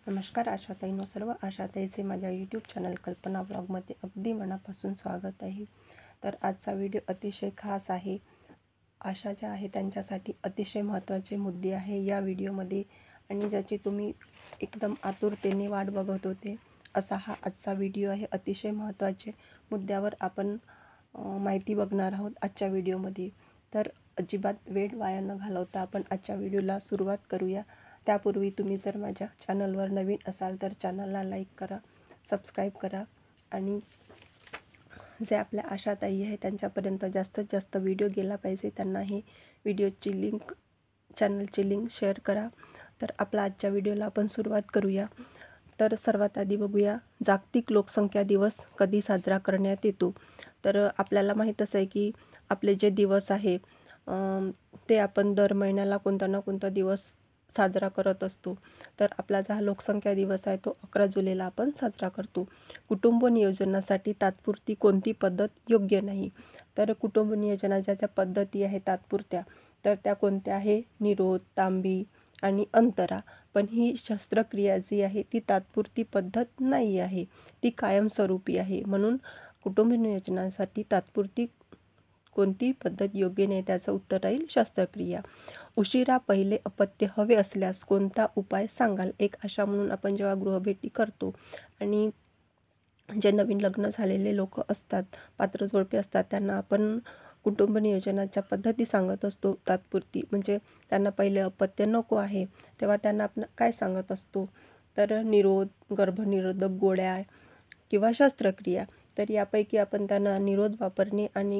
नमस्कार आशाताईंनो, सर्व आशाताईचे माझ्या यूट्यूब चॅनल कल्पना ब्लॉगमध्ये अगदी मनापासून स्वागत आहे. तर आजचा व्हिडिओ अतिशय खास आहे. आशा ज्या आहे त्यांच्यासाठी अतिशय महत्त्वाचे मुद्दे आहे या व्हिडिओमध्ये, आणि ज्याची तुम्ही एकदम आतुरतेने वाट बघत होते असा हा आजचा व्हिडिओ आहे. अतिशय महत्त्वाचे मुद्द्यावर आपण माहिती बघणार आहोत आजच्या व्हिडिओमध्ये. तर अजिबात वेळ वाया न घालवता आपण आजच्या व्हिडिओला सुरुवात करूया. त्यापूर्वी तुम्ही जर माझ्या चॅनलवर नवीन असाल तर चॅनलला लाईक करा, सबस्क्राईब करा, आणि जे आपल्या आशाताई आहे त्यांच्यापर्यंत जास्तीत जास्त व्हिडिओ गेला पाहिजे त्यांना हे व्हिडिओची लिंक, चॅनलची लिंक शेअर करा. तर आपला आजच्या व्हिडिओला आपण सुरुवात करूया. तर सर्वात आधी बघूया जागतिक लोकसंख्या दिवस कधी साजरा करण्यात येतो. तर आपल्याला माहीतच आहे की आपले जे दिवस आहे ते आपण दर महिन्याला कोणता ना कोणता दिवस साजरा करत असतो. तर आपला जो हा लोकसंख्या दिवस आहे तो 11 जुलैला आपण साजरा करतो. कुटुंब नियोजनासाठी तात्पुरती कोणती पद्धत योग्य नाही. तर कुटुंब नियोजनाच्या ज्या पद्धती आहेत तात्पुरत्या, तर त्या कोणत्या आहे? निरोध, तांबी आणि अंतरा. पण ही शस्त्रक्रिया जी आहे ती तात्पुरती पद्धत नाही आहे, ती कायमस्वरूपी आहे. म्हणून कुटुंब नियोजनासाठी तात्पुरती कोणती पद्धत योग्य नाही, त्याचं उत्तर राहील शस्त्रक्रिया. उशिरा पहिले अपत्य हवे असल्यास कोणता उपाय सांगाल? एक आशा म्हणून आपण जेव्हा गृहभेटी करतो आणि जे नवीन लग्न झालेले लोक असतात, पात्र जोडपे असतात, त्यांना आपण कुटुंब नियोजनाच्या पद्धती सांगत असतो तात्पुरती. म्हणजे त्यांना पहिले अपत्य नको आहे तेव्हा त्यांना आपण काय सांगत असतो? तर निरोध, गर्भनिरोधक गोळ्या किंवा शस्त्रक्रिया. तर यापैकी आपण त्यांना निरोध वापरणे आणि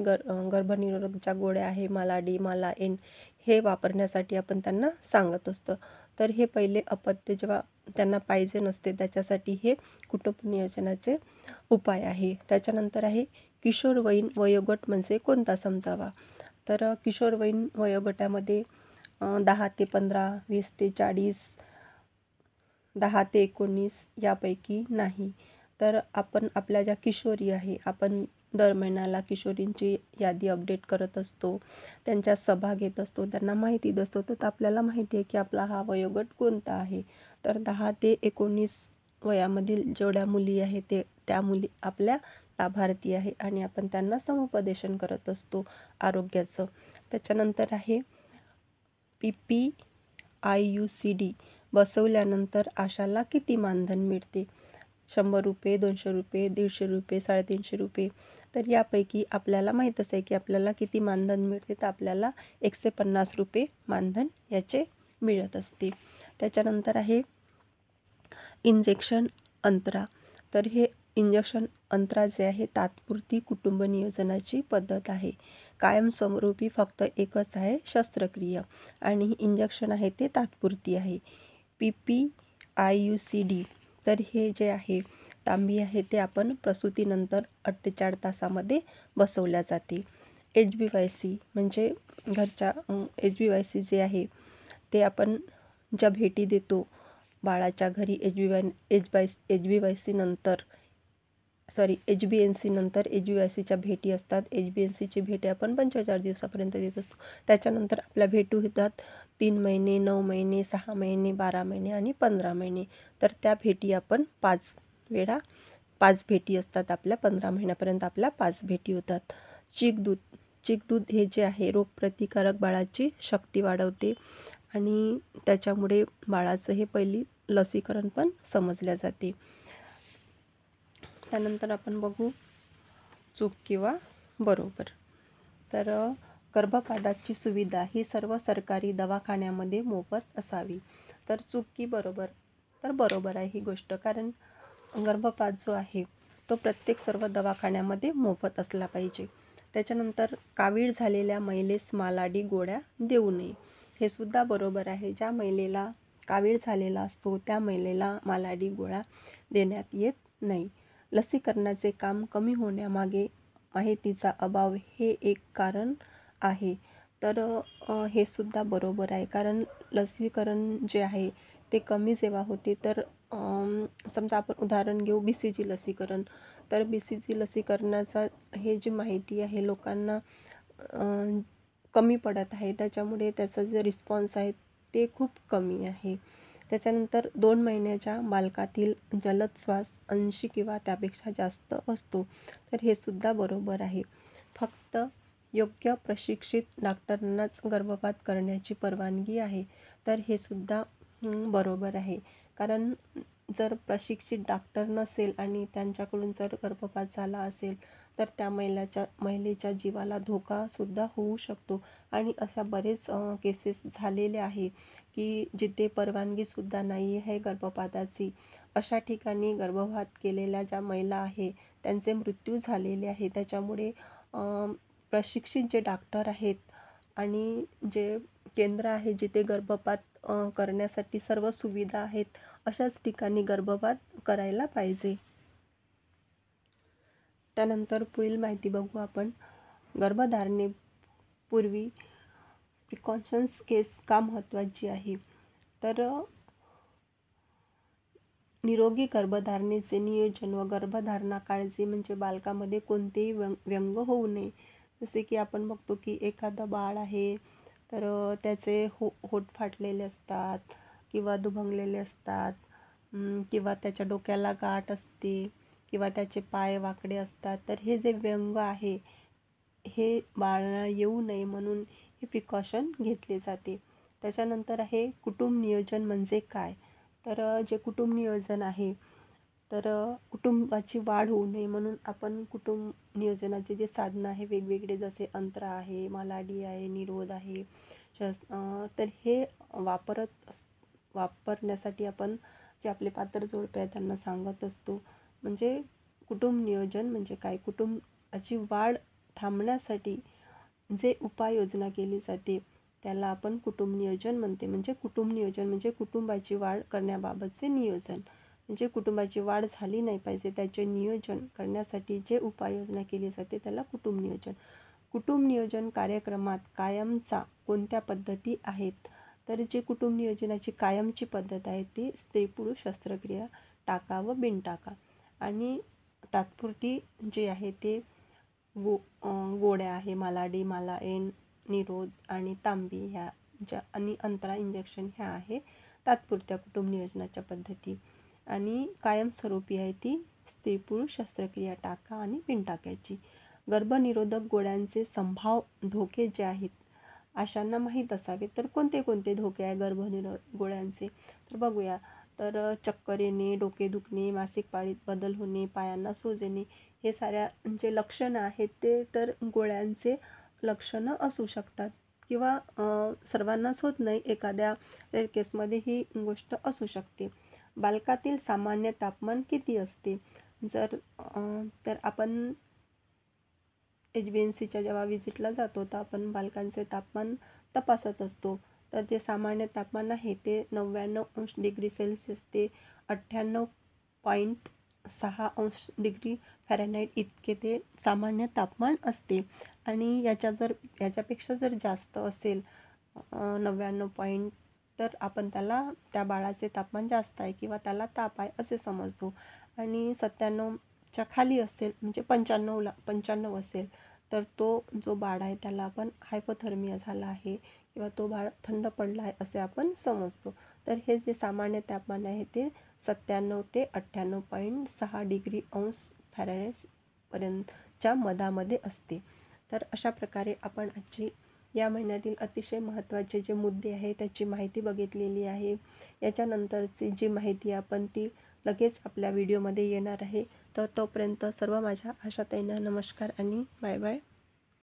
गर्भनिरोधक ज्या गोळ्या आहे मालाडी, माला-एन, हे वापरण्यासाठी आपण त्यांना सांगत असतो. तर हे पहिले अपत्य जेव्हा त्यांना पाहिजे नसते त्याच्यासाठी हे कुटुंब नियोजनाचे उपाय आहे. त्याच्यानंतर आहे किशोरवयीन वयोगट म्हणजे कोणता समजावा? तर किशोरवयीन वयोगटामध्ये 10 ते 15, 20 ते 40, 10 ते 19 यापैकी नाही. तर आपण आपल्या ज्या किशोरी आहे, आपण दर महिन्याला किशोरींची यादी अपडेट करत असतो, त्यांच्या सभा घेत असतो, त्यांना माहिती देत असतो. तर आपल्याला माहिती आहे की आपला हा वयोगट कोणता आहे. तर 10 ते 19 वयामधील जेवढ्या मुली आहे त्या मुली आपल्या लाभार्थी आहे आणि आपण त्यांना समुपदेशन करत असतो आरोग्याचं. त्याच्यानंतर आहे PPIUCD बसवल्यानंतर आशाला किती मानधन मिळते? 100 रुपये, 200 रुपये, 150 रुपये, 350 रुपये. तर यापैकी आपल्याला माहीतच आहे की आपल्याला किती मानधन मिळते. तर आपल्याला 150 रुपये मानधन याचे मिळत असते. त्याच्यानंतर आहे इंजेक्शन अंतरा. तर हे इंजेक्शन अंतरा जे आहे तात्पुरती कुटुंब नियोजनाची पद्धत आहे. कायमस्वरूपी फक्त एकच आहे शस्त्रक्रिया, आणि इंजेक्शन आहे ते तात्पुरती आहे. PPIUCD तर हे जे आहे तांबी आहे ते आपण प्रसूतीनंतर 48 तासामध्ये बसवल्या जाते. HBYC म्हणजे घरच्या HBYC जे आहे ते आपण ज्या भेटी देतो बाळाच्या घरी HBYC नंतर HBNC नंतर HBYCच्या भेटी असतात. HBNCची भेटी आपण 45 दिवसापर्यंत देत असतो. त्याच्यानंतर आपल्या भेटी होतात 3 महिने, 9 महिने, 6 महिने, 12 महिने आणि 15 महिने. तर त्या भेटी आपण 5 वेळा 5 भेटी असतात आपल्या. 15 महिन्यापर्यंत आपल्या 5 भेटी होतात. चीक दूध हे जे आहे रोगप्रतिकारक बाळाची शक्ती वाढवते आणि त्याच्यामुळे बाळाचं हे पहिली लसीकरण पण समजल्या जाते. त्यानंतर आपण बघू चूक किंवा बरोबर. तर गर्भपाताची सुविधा ही सर्व सरकारी दवाखान्यामध्ये मोफत असावी. तर चूक की बरोबर? तर बरोबर आहे ही गोष्ट, कारण गर्भपात जो आहे तो प्रत्येक सर्व दवाखान्यामध्ये मोफत असला पाहिजे. त्याच्यानंतर कावीळ झालेल्या महिलेस मालाडी गोळ्या देऊ नये, हे सुद्धा बरोबर आहे. ज्या महिलेला कावीळ झालेला असतो त्या महिलेला मालाडी गोळ्या देण्यात येत नाही. लसीकरणाचे काम कमी होण्यामागे माहितीचा अभाव हे एक कारण आहे. तर हे सुद्धा बरोबर आहे, कारण लसीकरण जे आहे ते कमी जेव्हा होते तर समजा आपण उदाहरण घेऊ BCG लसीकरण. तर BCG लसीकरणाचा हे जी माहिती आहे लोकांना कमी पडत आहे, त्याच्यामुळे त्याचा जे रिस्पॉन्स आहे ते खूप कमी आहे. त्याच्यानंतर 2 महिन्याच्या बालकातील जलद श्वास 80 किंवा त्यापेक्षा जास्त असतो, तर हे सुद्धा बरोबर आहे. फक्त योग्य प्रशिक्षित डॉक्टरांनाच गर्भपात करण्याची परवानगी आहे, तर हे सुद्धा बरोबर आहे. कारण जर प्रशिक्षित डॉक्टर नसेल आणि त्यांच्याकडून जर गर्भपात झाला असेल, तर त्या महिलेच्या जीवाला धोकासुद्धा होऊ शकतो. आणि अशा बरेच केसेस झालेले आहे की जिथे परवानगीसुद्धा नाही आहे गर्भपाताची, अशा ठिकाणी गर्भपात केलेल्या ज्या महिला आहे त्यांचे मृत्यू झालेले आहे. त्याच्यामुळे प्रशिक्षित जे डॉक्टर आहेत आणि जे केंद्र आहे जिथे गर्भपात करण्यासाठी सर्व सुविधा आहेत, अशाच ठिकाणी गर्भपात करायला पाहिजे. त्यानंतर पुढील माहिती बघू आपण. गर्भधारणेपूर्वी प्रिकॉशन्स केस का महत्त्वाची आहे? तर निरोगी गर्भधारणेचे नियोजन व गर्भधारणा काळजी म्हणजे बालकामध्ये कोणतेही व्यंग होऊ नये. जसे की आपण बघतो की एखादं बाळ आहे, तर त्याचे होठ फाटलेले असतात किंवा दुभंगलेले असतात, किंवा त्याच्या डोक्याला गाठ असते किंवा त्याचे पाय वाकडे असतात. तर हे जे व्यंग आहे हे बाळाला येऊ नये म्हणून हे प्रिकॉशन घेतले जाते. त्याच्यानंतर आहे कुटुंब नियोजन म्हणजे काय? तर जे कुटुंब नियोजन आहे, तर कुटुंबाची वाढ होऊ नये म्हणून आपण कुटुंब नियोजनाचे जे साधनं आहे वेगवेगळे, जसे अंतरा आहे, मालाडी आहे, निरोध आहे, तर हे वापरण्यासाठी आपण जे आपले पात्र जोडपे आहेत त्यांना सांगत असतो. म्हणजे कुटुंब नियोजन म्हणजे काय? कुटुंबाची वाढ थांबण्यासाठी जे उपाययोजना केली जाते त्याला आपण कुटुंब नियोजन म्हणते. म्हणजे कुटुंब नियोजन म्हणजे कुटुंबाची वाढ करण्याबाबतचे नियोजन. म्हणजे कुटुंबाची वाढ झाली नाही पाहिजे त्याचे नियोजन करण्यासाठी जे उपाययोजना केली जाते त्याला कुटुंब नियोजन. कुटुंब नियोजन कार्यक्रमात कायमचा कोणत्या पद्धती आहेत? तर जे कुटुंब नियोजनाची कायमची पद्धत आहे ती स्त्री पुरुष शस्त्रक्रिया, टाका व बिनटाका. आणि तात्पुरती जे आहे ते गोळ्या आहे, मालाडी, मालाएन, निरोध आणि तांबी ह्या ज्या, आणि अंतरा इंजेक्शन ह्या आहे तात्पुरत्या कुटुंब नियोजनाच्या पद्धती. आणि कायमस्वरूपी आहे ती स्त्री पुरुष शस्त्रक्रिया, टाका आणि बिनटाक्याची. गर्भनिरोधक गोळ्यांचे संभाव धोके जे आहेत अशांना माहीत असावे. तर कोणते कोणते धोके आहे गर्भनिरोधक गोळ्यांचे? तर बघूया. तर चक्कर येणे, डोके दुखणे, मासिक पाळीत बदल होणे, पायांना सूज येणे, हे साऱ्या जे लक्षणं आहेत ते तर गोळ्यांचे लक्षणं असू शकतात किंवा सर्वांनाच होत नाही, एखाद्या रेअर केसमध्ये ही गोष्ट असू शकते. बालकातील सामान्य तापमान किती असते? तर आपण HbA1cच्या जेव्हा विजिटला जातो तर आपण बालकांचे तापमान तपासत असतो. तर जे सामान्य तापमान आहे ते 99° ते 98.6° इतके ते सामान्य तापमान असते. आणि याच्यापेक्षा जर जास्त असेल 99 तर आपण त्या बाळाचे तापमान जास्त आहे किंवा त्याला ताप आहे असे समजतो. आणि 97च्या खाली असेल म्हणजे 95 असेल तर तो जो बाळ आहे त्याला आपण हायपोथर्मिया झाला आहे किंवा तो बाळ थंड पडला आहे असे आपण समजतो. तर हे जे सामान्य तापमान आहे ते 97 ते 98.6° पर्यंतच्या मधामध्ये असते. तर अशा प्रकारे आपण आजची या महिन्यातील अतिशय महत्त्वाचे जे मुद्दे आहे त्याची माहिती बघितलेली आहे. याच्यानंतरची जी माहिती आपण ती लगेच आपल्या व्हिडिओमध्ये येणार आहे. तर तोपर्यंत सर्व माझ्या आशाताईंना नमस्कार आणि बाय बाय.